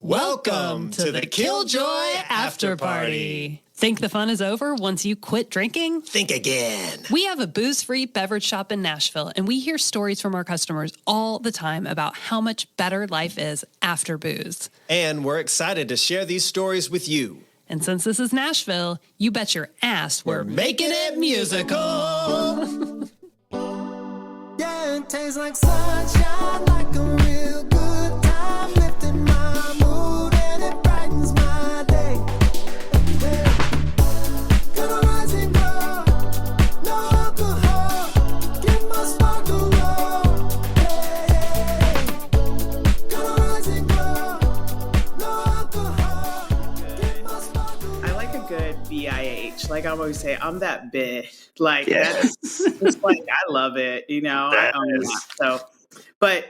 Welcome to the Killjoy After Party. Think the fun is over once you quit drinking? Think again. We have a booze-free beverage shop in Nashville, and we hear stories from our customers all the time about how much better life is after booze. And we're excited to share these stories with you. And since this is Nashville, you bet your ass We're making it musical. Yeah, it tastes like sunshine, like a real good time, lifting my mood and it brightens my day. Gonna rise and glow, no alcohol, get my sparkle roll. Gonna rise and glow, no alcohol, get my sparkle roll. I like a good BIH. Like I always say, I'm that bitch. Like that's it's like I love it, you know. I own that. So, but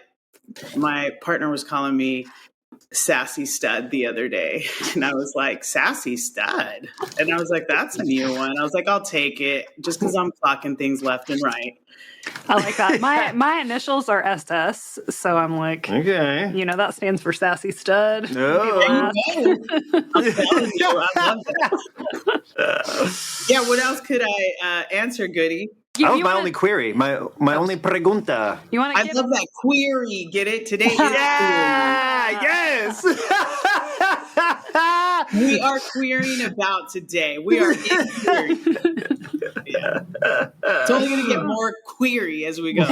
my partner was calling me sassy stud the other day, and I was like, sassy stud, and I was like, that's a new one. I was like, I'll take it just because I'm clocking things left and right. I like that. My initials are SS, so I'm like, Okay. you know, that stands for sassy stud. No. I'm telling you, I love that. Yeah, what else could I answer, Goody? That was my only query. My only pregunta. You want to I give love that query. Get it today? Yeah. Yes. We are querying about today. We are in query. Yeah. It's only going to get more query as we go.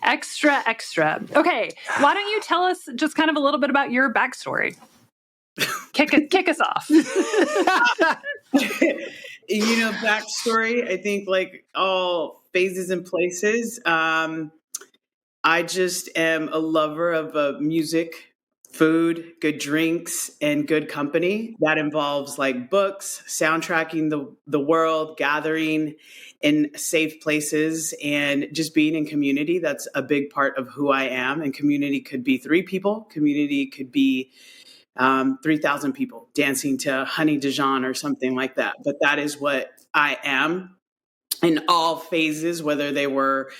extra. Okay, why don't you tell us just kind of a little bit about your backstory? Kick us off. You know, backstory, I think like all phases and places. I just am a lover of music, food, good drinks, and good company. That involves like books, soundtracking the world, gathering in safe places, and just being in community. That's a big part of who I am. And community could be 3 people. Community could be 3,000 people dancing to Honey Dijon or something like that. But that is what I am in all phases, whether they were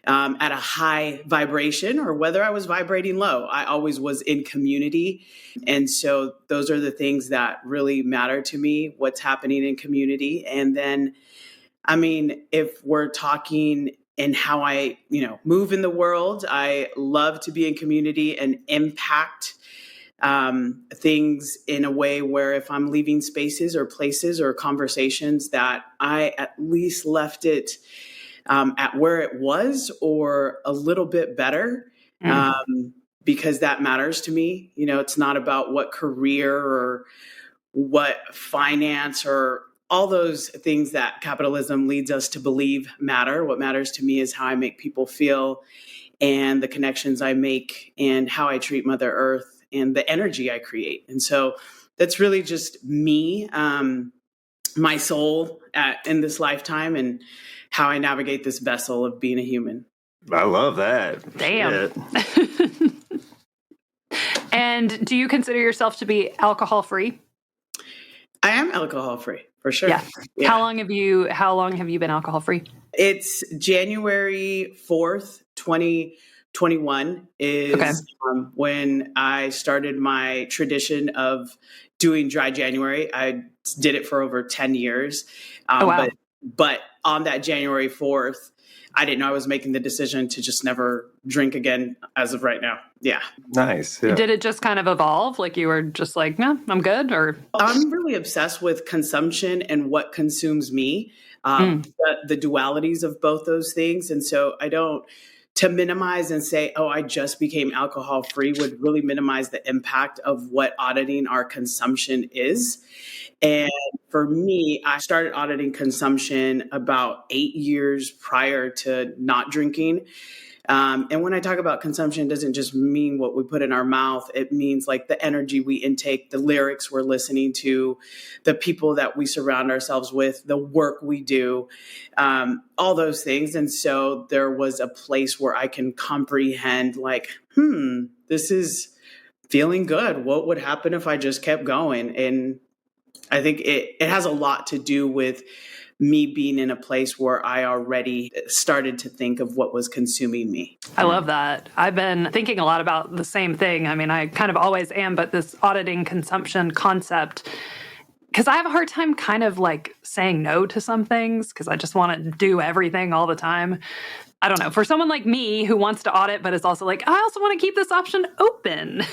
at a high vibration or whether I was vibrating low. I always was in community. And so those are the things that really matter to me, what's happening in community. And then, I mean, if we're talking in how I, move in the world, I love to be in community and impact things in a way where if I'm leaving spaces or places or conversations that I at least left it at where it was or a little bit better, because that matters to me. You know, it's not about what career or what finance or all those things that capitalism leads us to believe matter. What matters to me is how I make people feel and the connections I make and how I treat Mother Earth and the energy I create. And so that's really just me, my soul in this lifetime and how I navigate this vessel of being a human. I love that. Damn. And do you consider yourself to be alcohol free? I am alcohol free for sure. Yeah. How long have you been alcohol free? It's January 4th, 2021 is when I started my tradition of doing dry January. I did it for over 10 years. But on that January 4th, I didn't know I was making the decision to just never drink again as of right now. Yeah. Nice. Yeah. Did it just kind of evolve? Like you were just like, no, I'm good? Or I'm really obsessed with consumption and what consumes me, the dualities of both those things. And so to minimize and say, oh, I just became alcohol free would really minimize the impact of what auditing our consumption is. And for me, I started auditing consumption about 8 years prior to not drinking. And when I talk about consumption, it doesn't just mean what we put in our mouth. It means like the energy we intake, the lyrics we're listening to, the people that we surround ourselves with, the work we do, all those things. And so there was a place where I can comprehend like, this is feeling good. What would happen if I just kept going? And I think it has a lot to do with me being in a place where I already started to think of what was consuming me. I love that. I've been thinking a lot about the same thing. I mean, I kind of always am, but this auditing consumption concept, because I have a hard time kind of like saying no to some things because I just want to do everything all the time. I don't know. For someone like me who wants to audit, but is also like, I also want to keep this option open.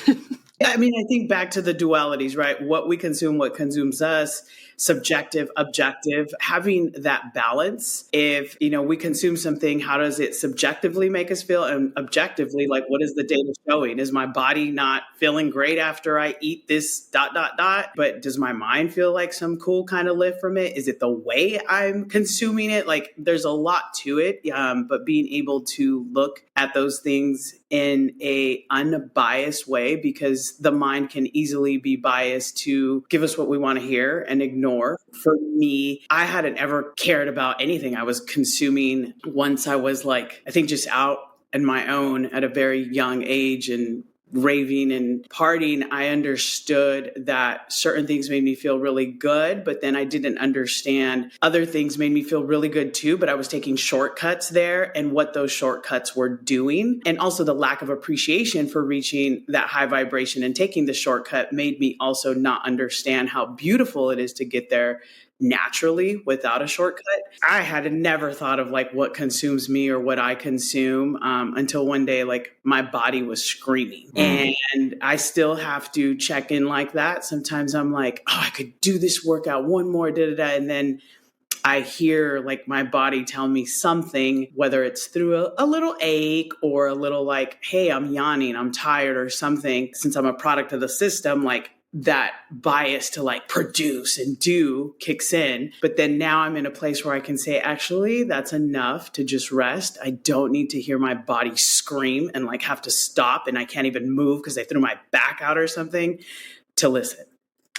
I mean, I think back to the dualities, right? What we consume, what consumes us, subjective, objective, having that balance. If, we consume something, how does it subjectively make us feel? And objectively, like, what is the data showing? Is my body not feeling great after I eat this ... But does my mind feel like some cool kind of lift from it? Is it the way I'm consuming it? Like, there's a lot to it. But being able to look at those things in a unbiased way, because the mind can easily be biased to give us what we want to hear and ignore. For me, I hadn't ever cared about anything I was consuming once I was like, I think just out on my own at a very young age and raving and partying. I understood that certain things made me feel really good, but then I didn't understand other things made me feel really good too, but I was taking shortcuts there and what those shortcuts were doing. And also the lack of appreciation for reaching that high vibration and taking the shortcut made me also not understand how beautiful it is to get there naturally without a shortcut. I had never thought of like what consumes me or what I consume until one day, like my body was screaming. And I still have to check in like that. Sometimes I'm like, oh, I could do this workout one more, and then I hear like my body tell me something, whether it's through a little ache or a little like, hey, I'm yawning, I'm tired or something. Since I'm a product of the system, like that bias to like produce and do kicks in. But then now I'm in a place where I can say, actually, that's enough to just rest. I don't need to hear my body scream and like have to stop and I can't even move because I threw my back out or something to listen.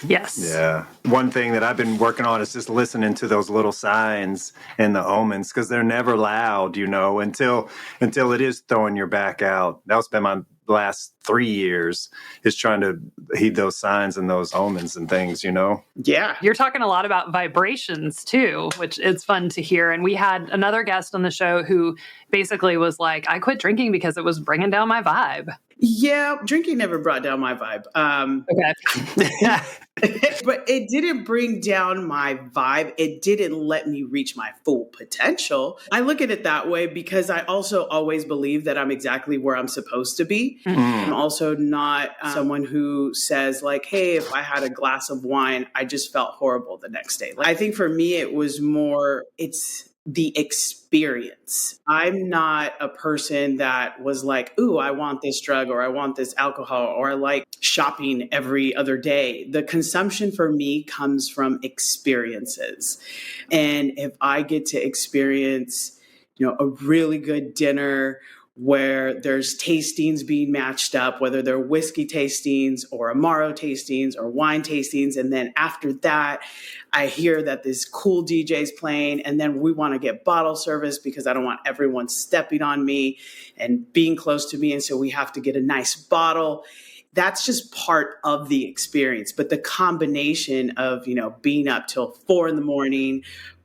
Yes. Yeah. One thing that I've been working on is just listening to those little signs and the omens, because they're never loud, until it is throwing your back out. That's been my last 3 years, is trying to heed those signs and those omens and things, Yeah. You're talking a lot about vibrations too, which is fun to hear. And we had another guest on the show who basically was like, I quit drinking because it was bringing down my vibe. Yeah, drinking never brought down my vibe. Okay. But it didn't bring down my vibe. It didn't let me reach my full potential. I look at it that way because I also always believe that I'm exactly where I'm supposed to be. I'm also not someone who says like, hey, if I had a glass of wine, I just felt horrible the next day. I think for me, it was more, it's the experience. I'm not a person that was like, ooh, I want this drug or I want this alcohol or I like shopping every other day. The consumption for me comes from experiences. And if I get to experience, a really good dinner where there's tastings being matched up, whether they're whiskey tastings or Amaro tastings or wine tastings. And then after that, I hear that this cool DJ's playing and then we want to get bottle service because I don't want everyone stepping on me and being close to me. And so we have to get a nice bottle. That's just part of the experience. But the combination of, being up till 4 a.m,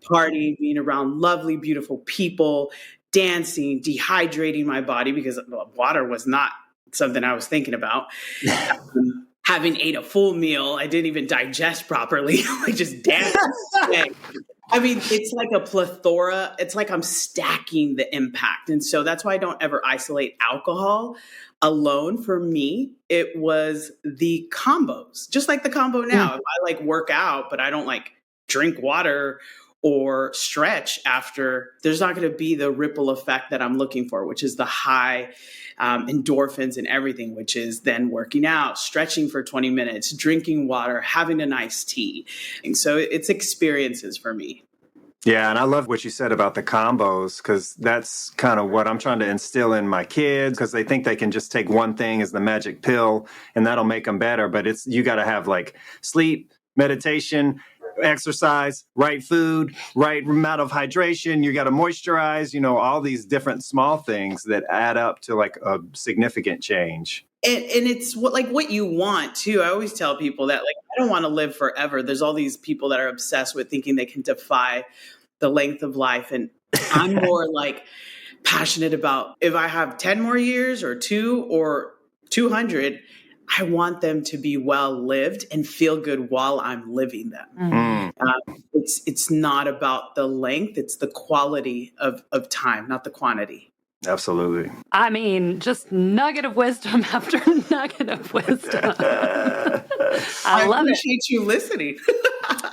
partying, being around lovely, beautiful people, dancing, dehydrating my body because water was not something I was thinking about. Having ate a full meal, I didn't even digest properly. I just danced. I mean, it's like a plethora. It's like I'm stacking the impact. And so that's why I don't ever isolate alcohol alone. For me, it was the combos, just like the combo now. If I like work out, but I don't like drink water or stretch after, there's not going to be the ripple effect that I'm looking for, which is the high endorphins and everything, which is then working out, stretching for 20 minutes, drinking water, having a nice tea. And so it's experiences for me. Yeah, and I love what you said about the combos, because that's kind of what I'm trying to instill in my kids, because they think they can just take one thing as the magic pill and that'll make them better. But you got to have like sleep, meditation, exercise, right food, right amount of hydration. You got to moisturize, all these different small things that add up to like a significant change. And it's what you want too. I always tell people that like, I don't want to live forever. There's all these people that are obsessed with thinking they can defy the length of life. And I'm more like passionate about if I have 10 more years or 2 or 200, I want them to be well lived and feel good while I'm living them. It's not about the length, it's the quality of time, not the quantity. Absolutely. I mean, just nugget of wisdom after nugget of wisdom. I love it. Appreciate you listening.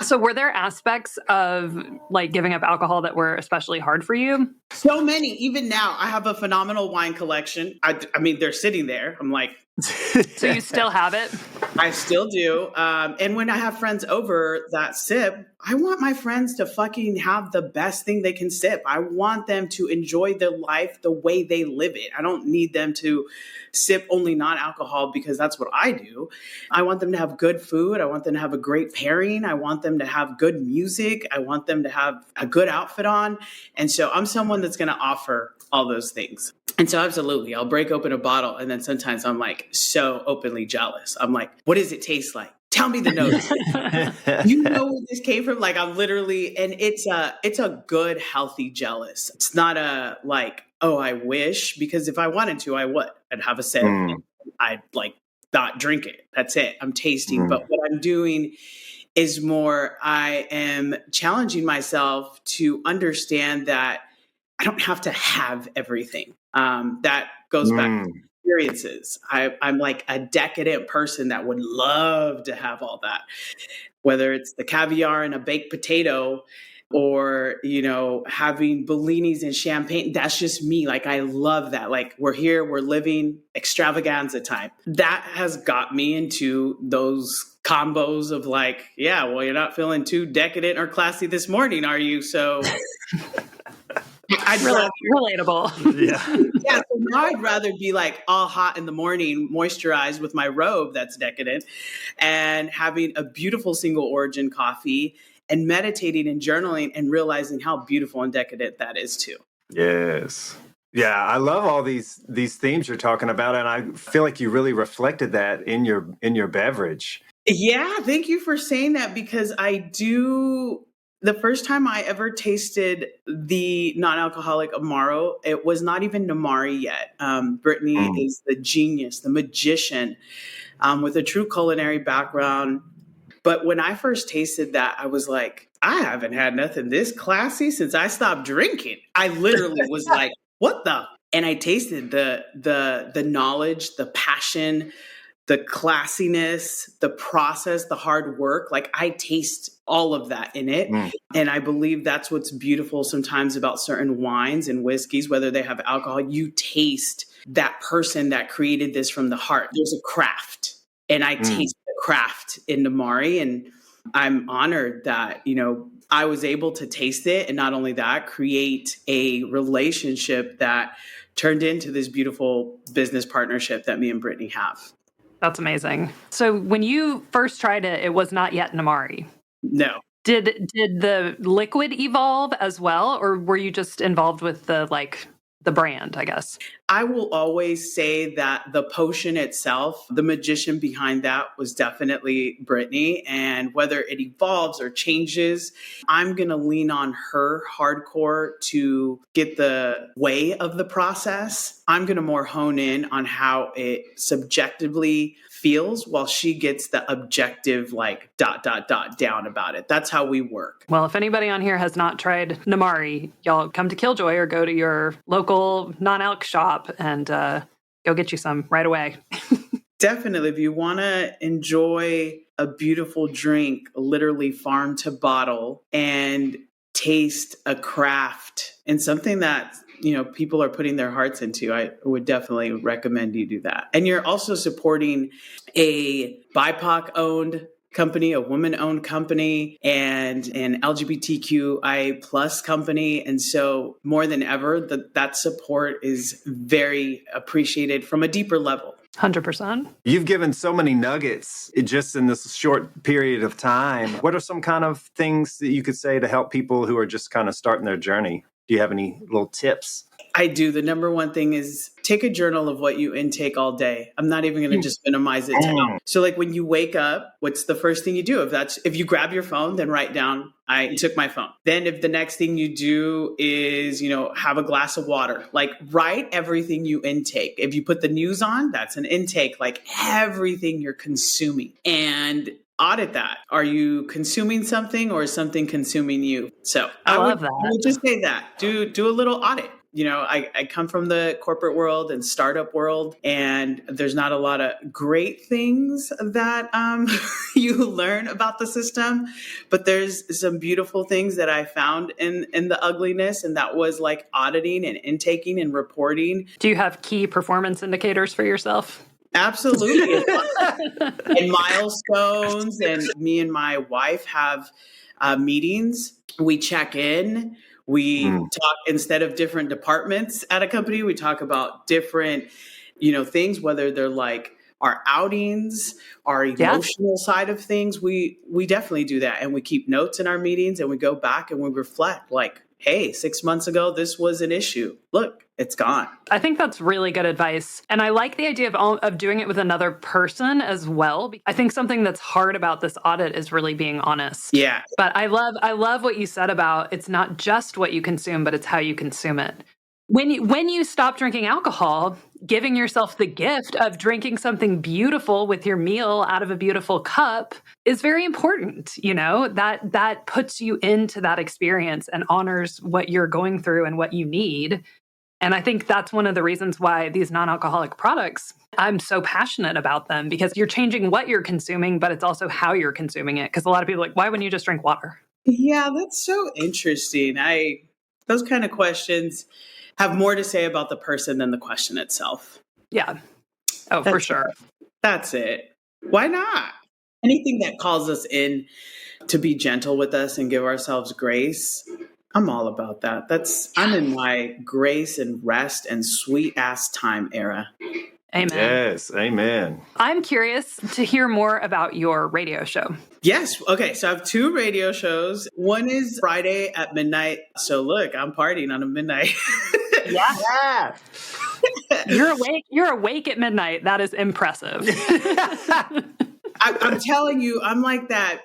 So were there aspects of like giving up alcohol that were especially hard for you? So many. Even now, I have a phenomenal wine collection. I mean, they're sitting there. I'm like, So you still have it? I still do. And when I have friends over that sip, I want my friends to fucking have the best thing they can sip. I want them to enjoy their life the way they live it. I don't need them to sip only non-alcohol because that's what I do. I want them to have good food. I want them to have a great pairing. I want them to have good music. I want them to have a good outfit on. And so I'm someone that's going to offer all those things. And so absolutely, I'll break open a bottle. And then sometimes I'm like so openly jealous. I'm like, what does it taste like? Tell me the notes. You know where this came from? Like I'm literally, and it's a good, healthy jealous. It's not a like, oh, I wish, because if I wanted to, I would. I'd have a sip. I'd like not drink it. That's it. I'm tasting. But what I'm doing is more, I am challenging myself to understand that I don't have to have everything. That goes back to experiences. I'm like a decadent person that would love to have all that, whether it's the caviar and a baked potato or, you know, having bellinis and champagne. That's just me. Like, I love that. Like, we're here, we're living extravaganza time. That has got me into those combos of like, yeah, well, you're not feeling too decadent or classy this morning, are you? So relatable. Yeah, so now I'd rather be like all hot in the morning, moisturized with my robe that's decadent, and having a beautiful single origin coffee and meditating and journaling and realizing how beautiful and decadent that is too. Yes. Yeah, I love all these themes you're talking about, and I feel like you really reflected that in your beverage. Yeah, thank you for saying that, because I do. The first time I ever tasted the non-alcoholic Amaro, it was not even Namari yet. Brittany is the genius, the magician, with a true culinary background. But when I first tasted that, I was like, I haven't had nothing this classy since I stopped drinking. I literally was like, what the? And I tasted the knowledge, the passion, the classiness, the process, the hard work. Like, I taste all of that in it. And I believe that's what's beautiful sometimes about certain wines and whiskeys, whether they have alcohol. You taste that person that created this from the heart. There's a craft, and I taste the craft in Namari. And I'm honored that, you know, I was able to taste it. And not only that, create a relationship that turned into this beautiful business partnership that me and Brittany have. That's amazing. So when you first tried it, it was not yet Namari. No. Did the liquid evolve as well, or were you just involved with the brand, I guess? I will always say that the potion itself, the magician behind that was definitely Brittany. And whether it evolves or changes, I'm going to lean on her hardcore to get the way of the process. I'm going to more hone in on how it subjectively feels while she gets the objective like ... down about it. That's how we work. Well, if anybody on here has not tried Namari, y'all come to Killjoy or go to your local non-alc shop and go get you some right away. Definitely. If you want to enjoy a beautiful drink, literally farm to bottle, and taste a craft and something that, you know, people are putting their hearts into, I would definitely recommend you do that. And you're also supporting a BIPOC owned company, a woman owned company, and an LGBTQI plus company. And so more than ever, that support is very appreciated from a deeper level. 100%. You've given so many nuggets just in this short period of time. What are some kind of things that you could say to help people who are just kind of starting their journey? Do you have any little tips? I do. The number one thing is take a journal of what you intake all day. I'm not even going to just minimize it to out. So like when you wake up, what's the first thing you do? If you grab your phone, then write down, I took my phone. Then if the next thing you do is, have a glass of water, like write everything you intake. If you put the news on, that's an intake, like everything you're consuming. And audit that. Are you consuming something or is something consuming you? So I would just say that. Do a little audit. I come from the corporate world and startup world, and there's not a lot of great things that you learn about the system, but there's some beautiful things that I found in the ugliness, and that was like auditing and intaking and reporting. Do you have key performance indicators for yourself? Absolutely. And milestones, and me and my wife have meetings. We check in. We talk, instead of different departments at a company, we talk about different, things, whether they're like our outings, our emotional side of things. We definitely do that. And we keep notes in our meetings, and we go back and we reflect like, hey, 6 months ago, this was an issue. Look, it's gone. I think that's really good advice. And I like the idea of doing it with another person as well. I think something that's hard about this audit is really being honest. Yeah. But I love what you said about it's not just what you consume, but it's how you consume it. When you stop drinking alcohol, giving yourself the gift of drinking something beautiful with your meal out of a beautiful cup is very important. That puts you into that experience and honors what you're going through and what you need. And I think that's one of the reasons why these non-alcoholic products, I'm so passionate about them, because you're changing what you're consuming, but it's also how you're consuming it. Because a lot of people are like, why wouldn't you just drink water? Yeah, that's so interesting. Those kind of questions have more to say about the person than the question itself. Yeah. Oh, for sure. That's it. Why not? Anything that calls us in to be gentle with us and give ourselves grace, I'm all about that. I'm in my grace and rest and sweet ass time era. Amen. Yes, amen. I'm curious to hear more about your radio show. Yes. Okay. So I have 2 radio shows. One is Friday at midnight. So look, I'm partying on a midnight. Yeah. You're awake at midnight. That is impressive. I'm telling you, I'm like that.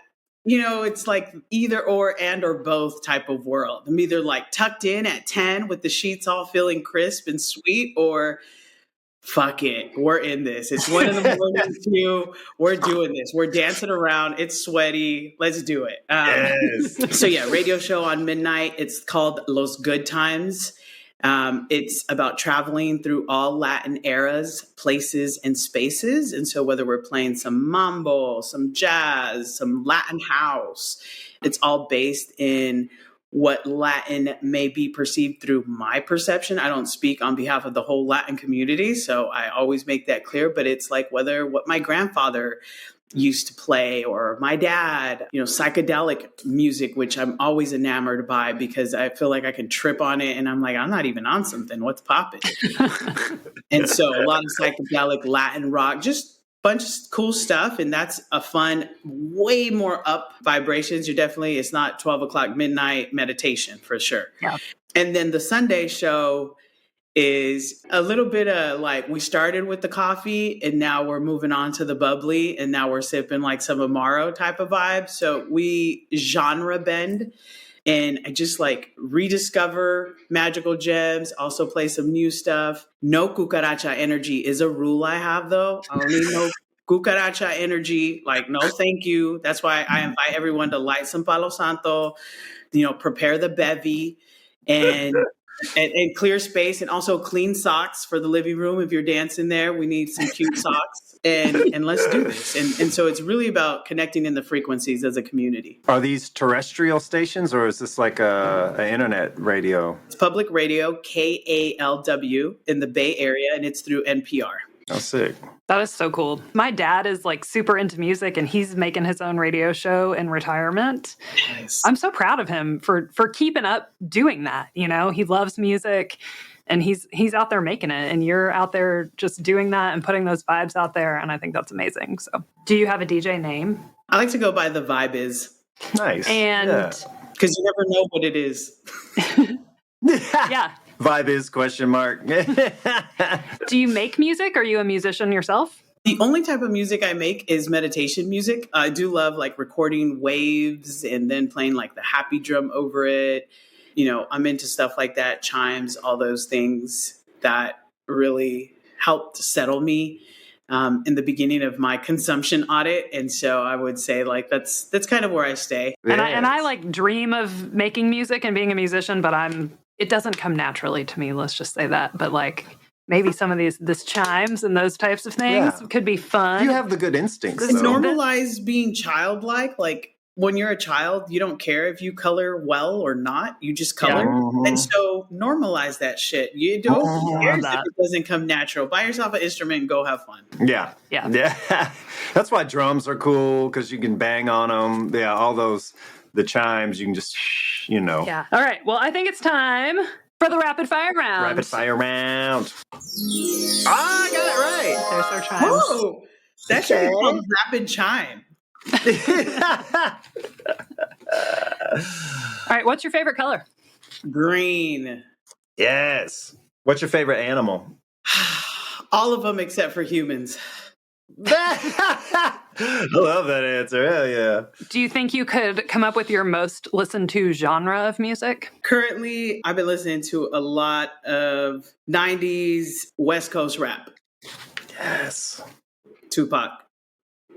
It's like either or and or both type of world. I'm either like tucked in at 10 with the sheets all feeling crisp and sweet, or fuck it, we're in this. It's 1 a.m. too. We're doing this. We're dancing around. It's sweaty. Let's do it. Yes. So yeah, radio show on midnight. It's called Los Good Times. It's about traveling through all Latin eras, places, and spaces. And so whether we're playing some mambo, some jazz, some Latin house, it's all based in what Latin may be perceived through my perception. I don't speak on behalf of the whole Latin community, so I always make that clear. But it's like what my grandfather used to play, or my dad, psychedelic music, which I'm always enamored by because I feel like I can trip on it and I'm like, I'm not even on something. What's popping? And so a lot of psychedelic Latin rock, just bunch of cool stuff. And that's a fun, way more up vibrations. It's not 12 o'clock midnight meditation for sure. Yeah. And then the Sunday show is a little bit of like, we started with the coffee and now we're moving on to the bubbly, and now we're sipping like some Amaro type of vibe. So we genre bend, and I just like rediscover magical gems, also play some new stuff. No cucaracha energy is a rule I have though. I don't need no cucaracha energy. Like, no, thank you. That's why I invite everyone to light some Palo Santo, prepare the bevy and clear space, and also clean socks for the living room. If you're dancing there, we need some cute socks, and let's do this. And so it's really about connecting in the frequencies as a community. Are these terrestrial stations, or is this like a internet radio? It's public radio, KALW in the Bay Area, and it's through NPR. Oh, sick. That is so cool. My dad is like super into music, and he's making his own radio show in retirement. Nice. I'm so proud of him for keeping up doing that. He loves music, and he's out there making it, and you're out there just doing that and putting those vibes out there. And I think that's amazing. So do you have a DJ name? I like to go by The Vibe Is. Nice. And because you never know what it is. Yeah. Vibe is question mark. Do you make music? Are you a musician yourself? The only type of music I make is meditation music. I do love like recording waves and then playing like the happy drum over it. I'm into stuff like that, chimes, all those things that really helped settle me in the beginning of my consumption audit. And so I would say like that's kind of where I stay. And I like dream of making music and being a musician, but it doesn't come naturally to me. Let's just say that. But like maybe some of this chimes and those types of things could be fun. You have the good instincts. Though. Normalize being childlike. Like when you're a child, you don't care if you color well or not. You just color. Yeah. And so normalize that shit. You don't care if it doesn't come natural. Buy yourself an instrument and go have fun. Yeah. That's why drums are cool, because you can bang on them. Yeah, all the chimes, you can just, Yeah. All right. Well, I think it's time for the rapid fire round. Rapid fire round. I got it right. There's our chimes. Oh, that should be called rapid chime. All right. What's your favorite color? Green. Yes. What's your favorite animal? All of them except for humans. I love that answer. Hell yeah. Do you think you could come up with your most listened to genre of music? Currently, I've been listening to a lot of 90s West Coast rap. Yes. Tupac.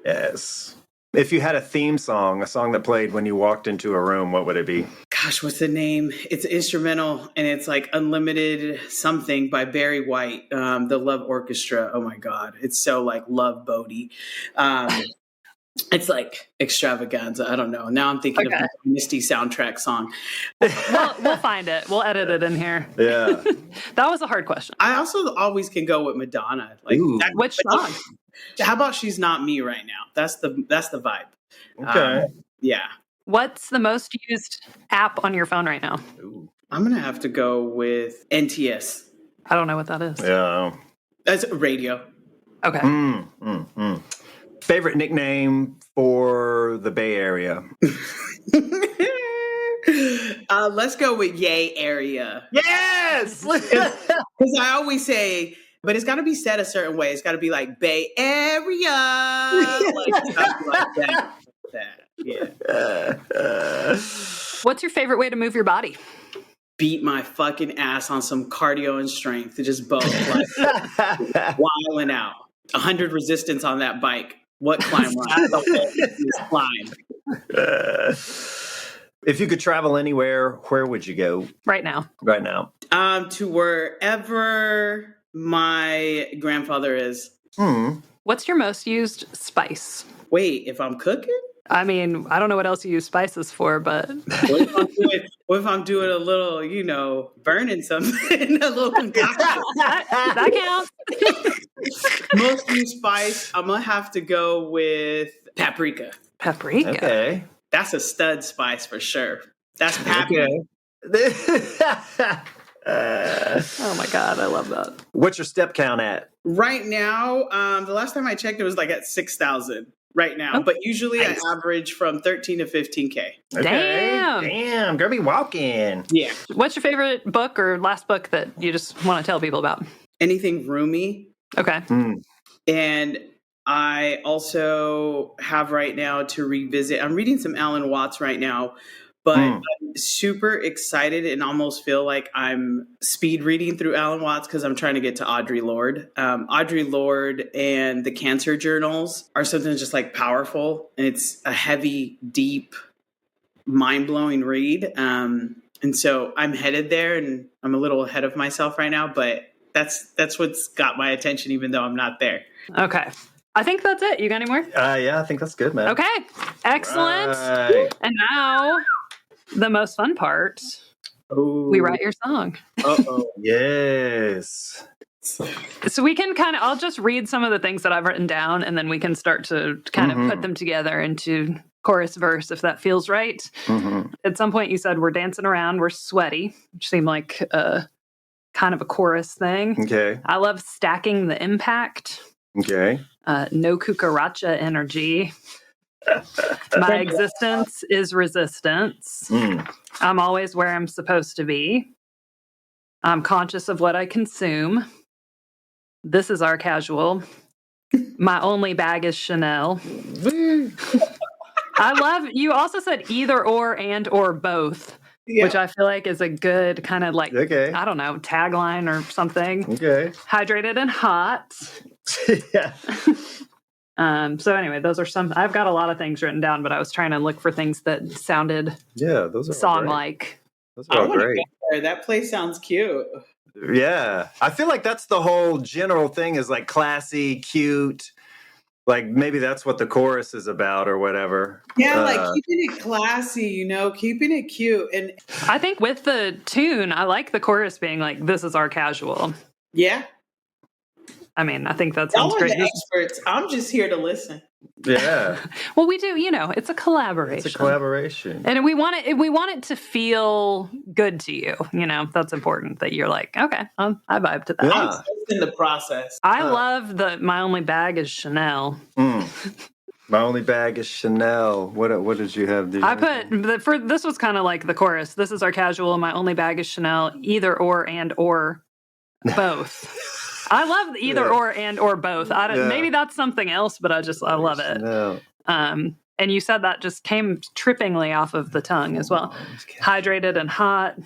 Yes. If you had a theme song, a song that played when you walked into a room, what would it be? Gosh, what's the name? It's instrumental, and it's like Unlimited Something by Barry White, the Love Orchestra. Oh my God. It's so like Love Bodie. It's like extravaganza. I don't know. Now I'm thinking of the Misty soundtrack song. We'll find it. We'll edit it in here. Yeah. That was a hard question. I also always can go with Madonna. Like which song? How about She's Not Me right now? That's the vibe. Okay. Yeah. What's the most used app on your phone right now? Ooh. I'm going to have to go with NTS. I don't know what that is. Yeah. That's radio. Okay. Favorite nickname for the Bay Area? Let's go with Yay Area. Yes! Because I always say, but it's got to be said a certain way. It's got to be like Bay Area. Like stuff like that. Yeah. What's your favorite way to move your body? Beat my fucking ass on some cardio and strength to just both like wilding out. 100 resistance on that bike. What climb run? The whole climb. If you could travel anywhere, where would you go? Right now. Right now. To wherever my grandfather is. What's your most used spice? Wait, if I'm cooking? I mean, I don't know what else you use spices for, but what if I'm doing a little, burning something, a little concoction? that counts. Most used spice, I'm gonna have to go with paprika. Paprika. Okay. That's a stud spice for sure. That's paprika. Okay. Oh my God, I love that. What's your step count at? Right now, the last time I checked, it was like at 6,000 right now. But usually I average from 13 to 15K. Okay. Damn, gonna be walking. Yeah. What's your favorite book or last book that you just want to tell people about? Anything roomy. Okay. And I also have right now to revisit. I'm reading some Alan Watts right now, but I'm super excited and almost feel like I'm speed reading through Alan Watts because I'm trying to get to Audre Lorde. Audre Lorde and the Cancer Journals are something just like powerful. And it's a heavy, deep, mind-blowing read. And so I'm headed there, and I'm a little ahead of myself right now, but that's what's got my attention, even though I'm not there. Okay. I think that's it. You got any more? Yeah, I think that's good, man. Okay. Excellent. Right. And now the most fun part. Ooh. We write your song. Uh-oh. Yes. So we can I'll just read some of the things that I've written down, and then we can start to kind of put them together into chorus verse, if that feels right. At some point you said we're dancing around, we're sweaty, which seemed like kind of a chorus thing. Okay. I love stacking the impact. Okay. No cucaracha energy. My existence is resistance. I'm always where I'm supposed to be. I'm conscious of what I consume. This is our casual. My only bag is Chanel. I love, you also said either or and or both, which I feel like is a good kind of like, I don't know, tagline or something. Okay. Hydrated and hot. Yeah. So anyway, those are some, I've got a lot of things written down, but I was trying to look for things that sounded those are song-like. Those are all great. That place sounds cute. Yeah. I feel like that's the whole general thing is like classy, cute. Like maybe that's what the chorus is about or whatever. Yeah, like keeping it classy, you know, keeping it cute. And I think with the tune, I like the chorus being like, this is our casual. Yeah. I mean, I think that sounds great. The experts. I'm just here to listen. Yeah. Well, we do, you know, it's a collaboration. It's a collaboration. And we want it to feel good to you. You know, that's important that you're like, okay, I vibe to that. Yeah. I'm just in the process. I love my only bag is Chanel. My only bag is Chanel. What did you have? I put, this was kind of like the chorus. This is our casual. My only bag is Chanel, either or and or both. I love either or and or both. Maybe that's something else, but I love it. Chanel. And you said that just came trippingly off of the tongue as well. Hydrated and hot.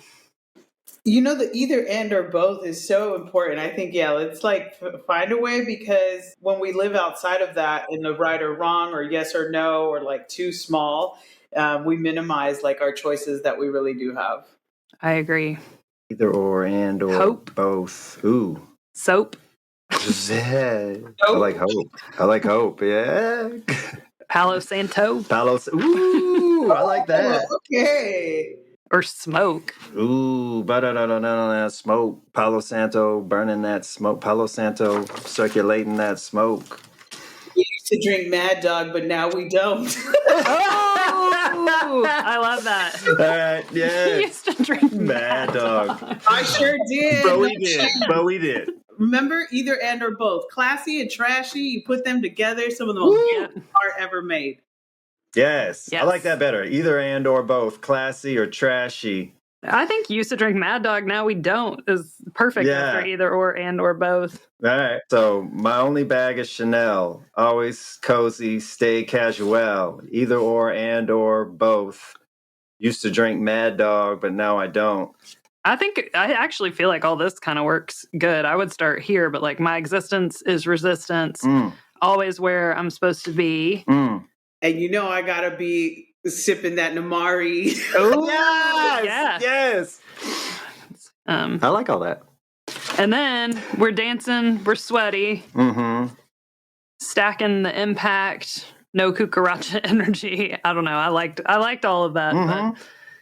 You know, the either and or both is so important. I think, let's like find a way, because when we live outside of that in the right or wrong or yes or no or like too small, we minimize like our choices that we really do have. I agree. Either or and or Hope. Both. Ooh. Soap. Yeah. I like hope. I like hope. Yeah. Palo Santo. Ooh, I like that. Okay. Or smoke. Ooh, smoke. Palo Santo, burning that smoke. Palo Santo, circulating that smoke. We used to drink Mad Dog, but now we don't. Oh, I love that. All right, yeah. We used to drink Mad Dog. I sure did. But we did. Remember, either and or both. Classy and trashy, you put them together, some of the most beautiful art ever made. Yes, I like that better. Either and or both. Classy or trashy. I think used to drink Mad Dog, now we don't is perfect after either or and or both. All right. So my only bag is Chanel. Always cozy, stay casual. Either or and or both. Used to drink Mad Dog, but now I don't. I actually feel like all this kind of works good. I would start here, but like my existence is resistance. Always where I'm supposed to be. Mm. And you know I gotta be sipping that Namari. Oh, yes. I like all that. And then we're dancing, we're sweaty. Mm-hmm. Stacking the impact, no cucaracha energy. I don't know. I liked all of that. Mm-hmm.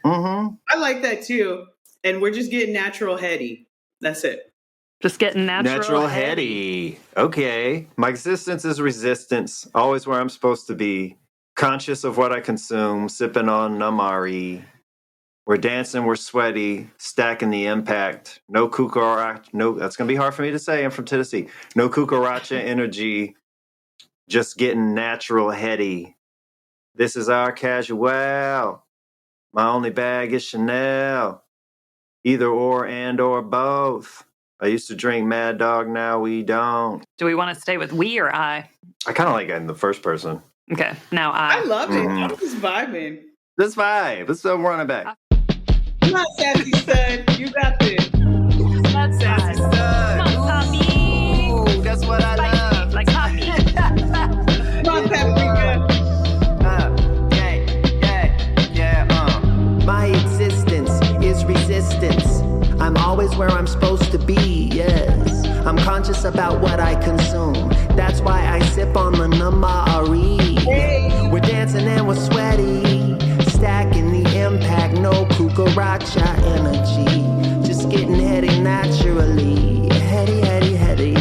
But I like that too. And we're just getting natural heady. That's it. Just getting natural heady. Okay. My existence is resistance. Always where I'm supposed to be. Conscious of what I consume. Sipping on Namari. We're dancing. We're sweaty. Stacking the impact. No cucaracha. No, that's going to be hard for me to say. I'm from Tennessee. No cucaracha energy. Just getting natural heady. This is our casual. My only bag is Chanel. Either or and or both. I used to drink Mad Dog, now we don't. Do we want to stay with we or I? I kind of like it in the first person. Okay, now I. I love it. I'm just vibing. This vibe. Let's run it back. Come on, sassy stud. You got this. That's Sassy stud. Come on, Poppy. Ooh, that's what I love. Like Poppy. Come on, Paprika. My existence is resistance. I'm always where I'm supposed to be, yes. I'm conscious about what I consume. That's why I sip on the Namari. Hey. We're dancing and we're sweaty. Stacking the impact, no cucaracha energy. Just getting heady naturally. Heady,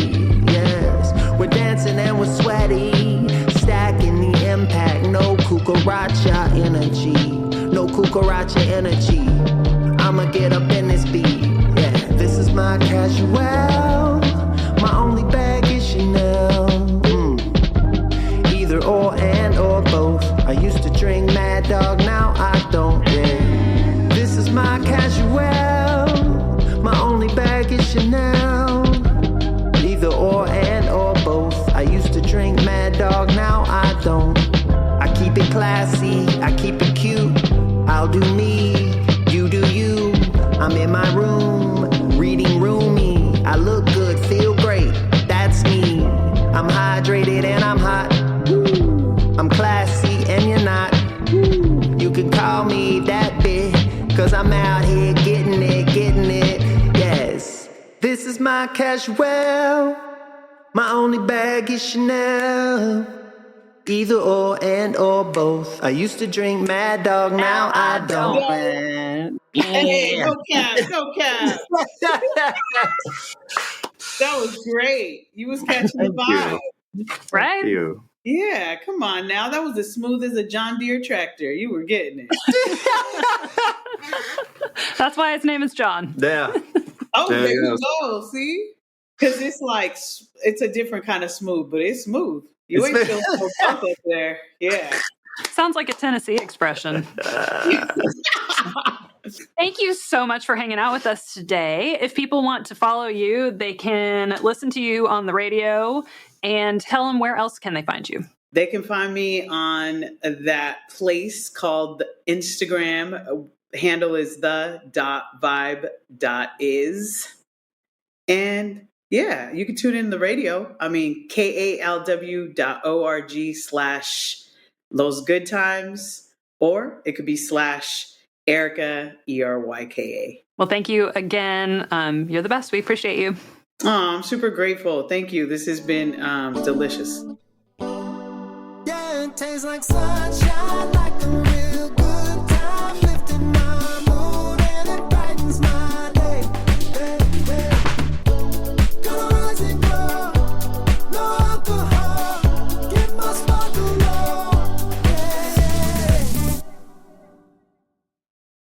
yes. We're dancing and we're sweaty. Stacking the impact, no cucaracha energy. No cucaracha energy. I'ma get up in this beat. Yeah, this is my casual. My only bag is Chanel. Either or and or both. I used to drink Mad Dog, now I don't. Yeah, this is my casual. My only bag don't. I keep it classy, I keep it cute. I'll do me, you do you. I'm in my room, reading roomy. I look good, feel great, that's me. I'm hydrated and I'm hot. Woo. I'm classy and you're not. Woo. You can call me that bitch, cause I'm out here getting it, yes. This is my casual, my only bag is Chanel. Either or and or both. I used to drink Mad Dog, now I don't. Hey, no cap. That was great. You was catching the vibe. Right? Thank you. Yeah, come on now. That was as smooth as a John Deere tractor. You were getting it. That's why its name is John. Yeah. Oh, there you go. See? Because it's like, it's a different kind of smooth, but it's smooth. You ain't feeling so tough up there. Yeah. Sounds like a Tennessee expression. Thank you so much for hanging out with us today. If people want to follow you, they can listen to you on the radio, and tell them where else can they find you. They can find me on that place called Instagram. Handle is the.vibe.is. And yeah, you can tune in the radio. I mean, kalw.org/Los Good Times, or it could be /Eryka, ERYKA. Well, thank you again. You're the best. We appreciate you. Oh, I'm super grateful. Thank you. This has been delicious. Yeah, it tastes like sunshine, like the